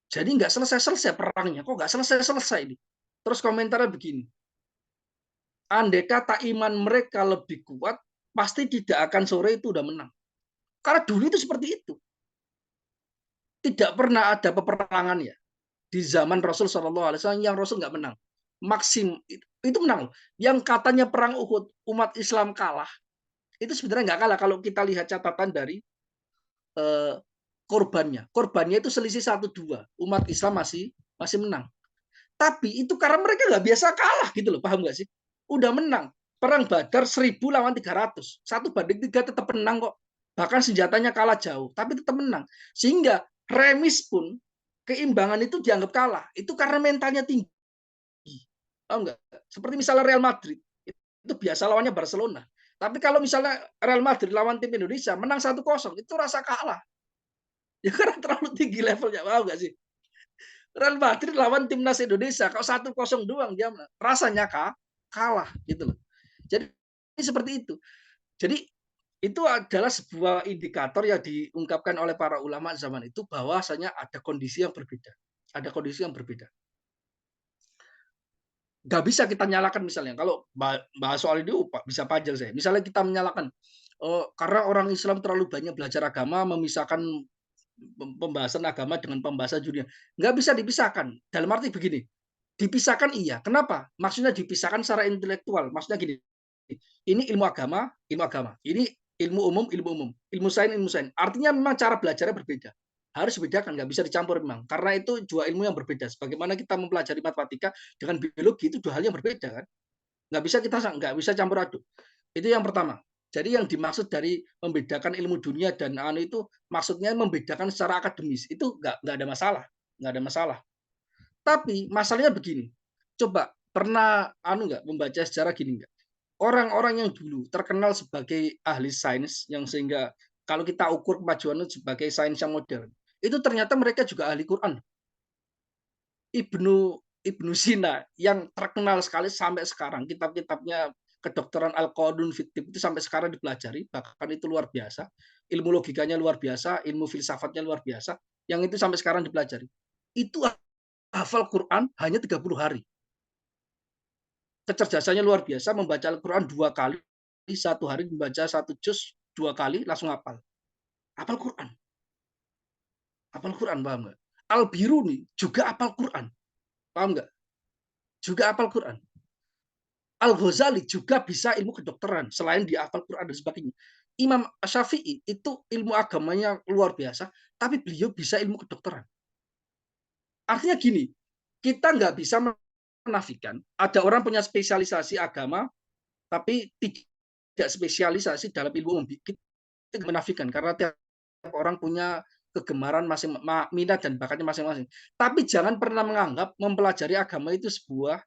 Jadi nggak selesai-selesai perangnya, kok nggak selesai-selesai ini. Terus komentarnya begini, andai kata iman mereka lebih kuat, pasti tidak akan sore itu udah menang. Karena dulu itu seperti itu. Tidak pernah ada peperangan ya di zaman Rasul Shallallahu Alaihi Wasallam yang Rasul nggak menang. Itu menang. Yang katanya perang Uhud umat Islam kalah, itu sebenarnya nggak kalah kalau kita lihat catatan dari Korbannya itu selisih 1-2. Umat Islam masih menang. Tapi itu karena mereka nggak biasa kalah gitu loh, paham nggak sih? Udah menang. Perang Badar 1.000 lawan 300. 1-3 tetap menang kok. Bahkan senjatanya kalah jauh, tapi tetap menang. Sehingga remis pun, keimbangan itu dianggap kalah. Itu karena mentalnya tinggi. Paham nggak? Seperti misalnya Real Madrid. Itu biasa lawannya Barcelona. Tapi kalau misalnya Real Madrid lawan tim Indonesia, menang 1-0, itu rasa kalah. Ya karena terlalu tinggi levelnya, paham nggak sih? Real Madrid lawan timnas Indonesia, kalau 1-0 doang dia rasanya kalah gitu loh. Jadi seperti itu. Jadi itu adalah sebuah indikator yang diungkapkan oleh para ulama zaman itu bahwasanya ada kondisi yang berbeda. Ada kondisi yang berbeda. Nggak bisa kita nyalakan misalnya kalau bahas soal ini bisa panjang saya. Misalnya kita menyalakan karena orang Islam terlalu banyak belajar agama, memisahkan pembahasan agama dengan pembahasan dunia. Nggak bisa dipisahkan. Dalam arti begini, dipisahkan iya. Kenapa? Maksudnya dipisahkan secara intelektual. Maksudnya gini, ini ilmu agama, ilmu agama. Ini ilmu umum, ilmu umum. Ilmu sains, ilmu sains. Artinya memang cara belajarnya berbeda. Harus dibedakan, nggak bisa dicampur memang. Karena itu dua ilmu yang berbeda. Sebagaimana kita mempelajari matematika dengan biologi itu dua hal yang berbeda kan. Nggak bisa campur aduk. Itu yang pertama. Jadi yang dimaksud dari membedakan ilmu dunia dan itu maksudnya membedakan secara akademis. Itu nggak ada masalah, nggak ada masalah. Tapi masalahnya begini. Coba pernah nggak membaca sejarah gini nggak? Orang-orang yang dulu terkenal sebagai ahli sains yang sehingga kalau kita ukur kemajuan sebagai sains yang modern, itu ternyata mereka juga ahli Quran. Ibnu Ibnu Sina yang terkenal sekali sampai sekarang, kitab-kitabnya kedokteran Al-Qadun Fittib itu sampai sekarang dipelajari, bahkan itu luar biasa. Ilmu logikanya luar biasa, ilmu filsafatnya luar biasa, yang itu sampai sekarang dipelajari. Itu hafal Quran hanya 30 hari. Kecerdasannya luar biasa, membaca Al-Quran 2 kali, 1 hari membaca 1 juz 2 kali langsung hafal. Hafal Quran. Hafal Quran, paham nggak? Al-Biruni juga hafal Quran. Paham nggak? Juga hafal Quran. Al-Ghazali juga bisa ilmu kedokteran selain dia hafal Quran dan sebagainya. Imam Syafi'i itu ilmu agamanya luar biasa, tapi beliau bisa ilmu kedokteran. Artinya gini, kita nggak bisa menafikan ada orang punya spesialisasi agama, tapi tidak spesialisasi dalam ilmu umum. Kita menafikan karena tiap orang punya kegemaran masing minat dan bakatnya masing-masing. Tapi jangan pernah menganggap mempelajari agama itu sebuah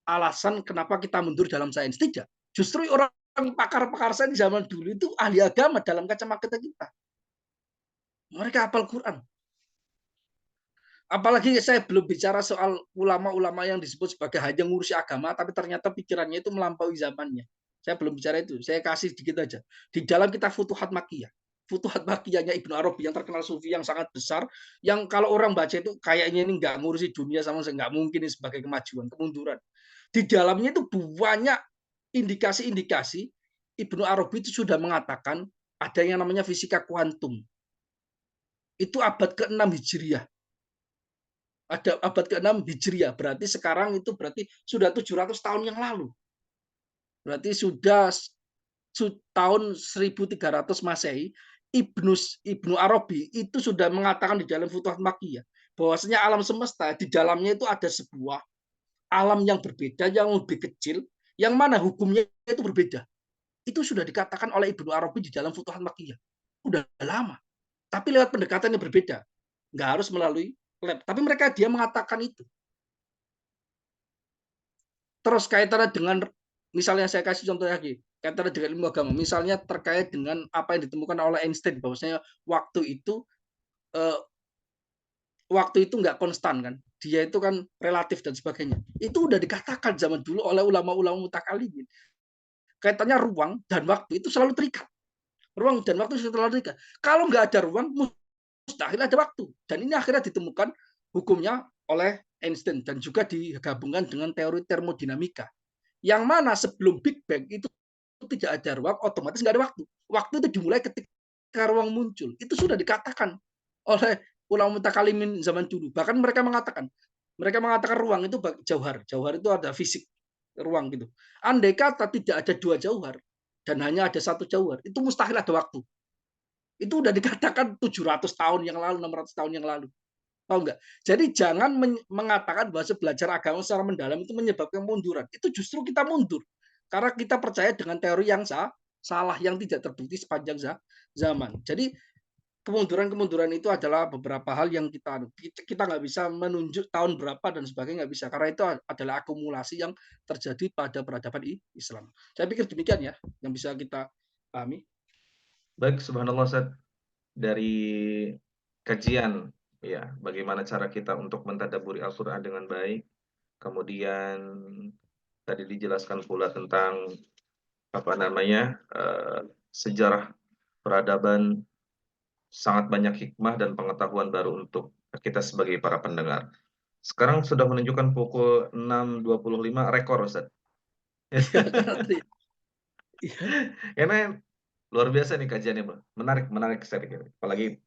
alasan kenapa kita mundur dalam sains. Tidak. Justru orang pakar-pakar sains zaman dulu itu ahli agama dalam kacamata kita. Mereka hafal Quran. Apalagi saya belum bicara soal ulama-ulama yang disebut sebagai hanya ngurusi agama, tapi ternyata pikirannya itu melampaui zamannya. Saya belum bicara itu. Saya kasih sedikit aja. Di dalam kitab Futuhat Makkiyah. Futuhat Makkiyahnya Ibnu Arabi yang terkenal sufi yang sangat besar, yang kalau orang baca itu kayaknya ini nggak ngurusi dunia sama sekali, nggak mungkin ini sebagai kemajuan, kemunduran. Di dalamnya itu banyak indikasi-indikasi Ibnu Arabi itu sudah mengatakan ada yang namanya fisika kuantum. Itu abad ke-6 Hijriah. Ada abad ke-6 Hijriah, berarti sekarang itu berarti sudah 700 tahun yang lalu. Berarti sudah tahun 1300 Masehi, Ibnu Arabi itu sudah mengatakan di dalam Futuhat Makkiyah bahwasanya alam semesta di dalamnya itu ada sebuah alam yang berbeda, yang lebih kecil, yang mana hukumnya itu berbeda. Itu sudah dikatakan oleh Ibnu Arabi di dalam Futuhat Makkiyah. Udah lama. Tapi lewat pendekatan yang berbeda. Nggak harus melalui lab. Tapi dia mengatakan itu. Terus kaitannya dengan, misalnya saya kasih contoh lagi, kaitannya dengan ilmu agama. Misalnya terkait dengan apa yang ditemukan oleh Einstein, bahwasanya eh, waktu itu nggak konstan kan. Dia itu kan relatif dan sebagainya. Itu udah dikatakan zaman dulu oleh ulama-ulama mutakalimin. Kaitannya ruang dan waktu itu selalu terikat. Ruang dan waktu selalu terikat. Kalau nggak ada ruang, mustahil ada waktu. Dan ini akhirnya ditemukan hukumnya oleh Einstein dan juga digabungkan dengan teori termodinamika. Yang mana sebelum Big Bang itu tidak ada ruang, otomatis nggak ada waktu. Waktu itu dimulai ketika ruang muncul. Itu sudah dikatakan oleh ulama mutakalimin zaman dulu. Bahkan mereka mengatakan ruang itu jauhar. Jauhar itu ada fisik ruang gitu. Andai kata tidak ada 2 jauhar dan hanya ada 1 jauhar, itu mustahil ada waktu. Itu udah dikatakan 700 tahun yang lalu, 600 tahun yang lalu. Tahu nggak? Jadi jangan mengatakan bahwa belajar agama secara mendalam itu menyebabkan kemunduran. Itu justru kita mundur. Karena kita percaya dengan teori yang salah yang tidak terbukti sepanjang zaman. Jadi kemunduran-kemunduran itu adalah beberapa hal yang kita nggak bisa menunjuk tahun berapa dan sebagainya, nggak bisa. Karena itu adalah akumulasi yang terjadi pada peradaban Islam. Saya pikir demikian ya yang bisa kita pahami. Baik, subhanallah Ustaz, dari kajian ya bagaimana cara kita untuk mentadabburi Al-Qur'an dengan baik. Kemudian tadi dijelaskan pula tentang apa namanya? Sejarah peradaban, sangat banyak hikmah dan pengetahuan baru untuk kita sebagai para pendengar. Sekarang sudah menunjukkan pukul 6.25 rekor Ustaz. Iya kan artinya. Iya. Karena luar biasa nih kajiannya, Bang. Menarik menarik saya pikir. Apalagi,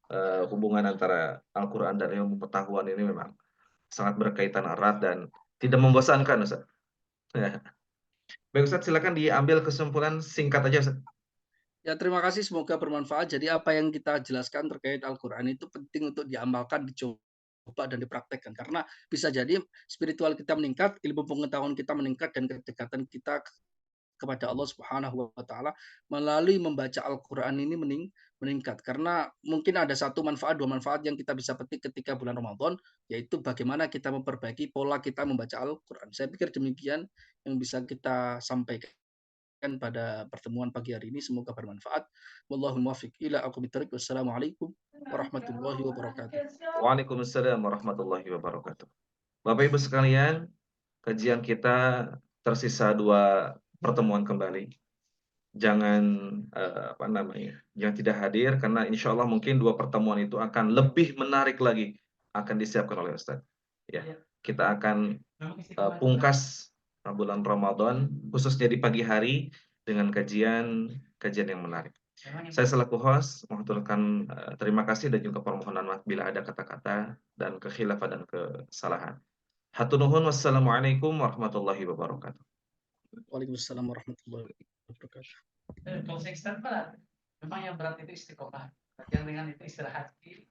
hubungan antara Al-Qur'an dan ilmu pengetahuan ini memang sangat berkaitan erat dan tidak membosankan, Ustaz. Baik Ustaz, silakan diambil kesimpulan singkat aja, Ustaz. Ya, terima kasih, semoga bermanfaat. Jadi apa yang kita jelaskan terkait Al-Qur'an itu penting untuk diamalkan, dicoba dan dipraktekkan. Karena bisa jadi spiritual kita meningkat, ilmu pengetahuan kita meningkat, dan kedekatan kita kepada Allah Subhanahu wa taala melalui membaca Al-Qur'an ini meningkat. Karena mungkin ada satu manfaat, dua manfaat yang kita bisa petik ketika bulan Ramadan, yaitu bagaimana kita memperbaiki pola kita membaca Al-Qur'an. Saya pikir demikian yang bisa kita sampaikan pada pertemuan pagi hari ini, semoga bermanfaat. Wallahu muwaffiq ila aqwamit thoriq. Wassalamualaikum warahmatullahi wabarakatuh. Waalaikumsalam warahmatullahi wabarakatuh. Bapak Ibu sekalian, kajian kita tersisa 2 pertemuan kembali. Jangan, apa namanya, jangan tidak hadir karena insya Allah mungkin 2 pertemuan itu akan lebih menarik lagi, akan disiapkan oleh Ustaz. Ya, kita akan, pungkas, bulan Ramadan, khususnya di pagi hari dengan kajian yang menarik. Saya selaku host mengaturkan, terima kasih dan juga permohonan maaf bila ada kata-kata dan kekhilafan dan kesalahan. Hatur nuhun, wassalamualaikum warahmatullahi wabarakatuh. Waalaikumsalam warahmatullahi wabarakatuh. Kalau saya memang yang berat itu istiqomah, yang ringan itu istirahat.